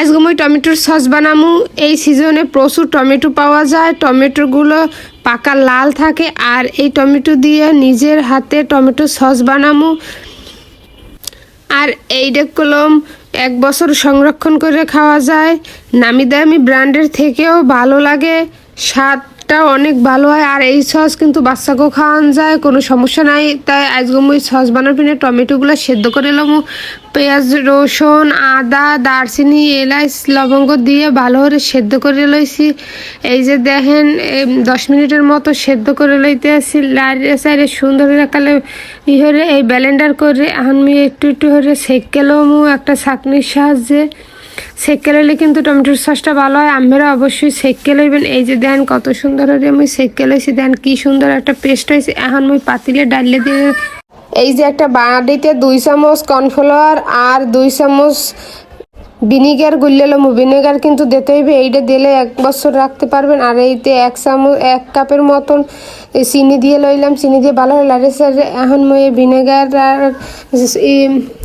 আজকে মই টমেটোর সস বানামু। এই সিজনে প্রচুর টমেটো পাওয়া যায়, টমেটোগুলো পাকা লাল থাকে। আর এই টমেটো দিয়ে নিজের হাতে টমেটো সস বানামু। আর এইটা কলম 1 বছর সংরক্ষণ করে খাওয়া যায়। নামি দামি ব্র্যান্ডের থেকেও ভালো লাগে, স্বাদটা অনেক ভালো হয়। আর এই সস কিন্তু বাচ্চাকেও খাওয়ানো যায়, কোনো সমস্যা নাই। তাই আজকে মুই সস বানার পিনে টমেটোগুলো সেদ্ধ করে এলাম। পেঁয়াজ, রসুন, আদা, দারচিনি, এলাচ, লবঙ্গ দিয়ে ভালো করে সেদ্ধ করে লইছি। এই যে দেখেন 10 মিনিটের মতো সেদ্ধ করে লইতে আসি। লাড়িয়ে চাইরে সুন্দর কালে হরে এই ব্লেন্ডার করে আমি একটু একটু করে সেঁকে লমু একটা ছাঁকনির সাহায্যে। সেঁকে লইলে কিন্তু টমেটোর সসটা ভালো হয়। আপনারা অবশ্যই সেঁকে লইবেন। এই যে দেখেন কত সুন্দর করে আমি সেঁকে লইছি, দেখেন কি সুন্দর একটা পেস্ট হয়েছে। এখন আমি পাতিলে ডালে দিয়ে এই যে একটা বাটিতে 2 চামচ কর্নফ্লাওয়ার আর 2 চামচ ভিনিগার গুললে লমু। ভিনেগার কিন্তু দিতে হইবে, এইটা দিলে 1 বছর রাখতে পারবেন। আর এইতে 1 কাপের মতন চিনি দিয়ে লইলাম, চিনি দিয়ে ভালো করে লাড়ে সাড়ে এখন মই ভিনেগার আর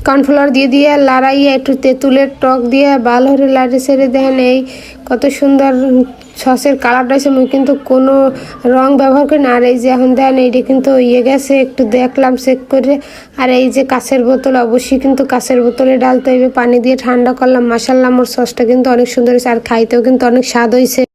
কর্নফ্লাওয়ার দিয়ে লাড়াইয়া একটু তেঁতুলের টক দিয়ে ভালো করে লাড়ে সাড়ে দেখেন এই কত সুন্দর সসের কালারটা হয়েছে। মুই কিন্তু কোনো রং ব্যবহার করি না। আর এই যে এখন দেখেন এইটা কিন্তু ইয়ে গেছে, একটু দেখলাম চেক করে। আর এই যে কাঁচের বোতল, অবশ্যই কিন্তু কাঁচের বোতলে ডালতে হইবে। পানি দিয়ে ঠান্ডা করলাম। মাশাআল্লাহ, আমার সসটা কিন্তু অনেক সুন্দর হয়েছে আর খাইতেও কিন্তু অনেক স্বাদ হয়েছে।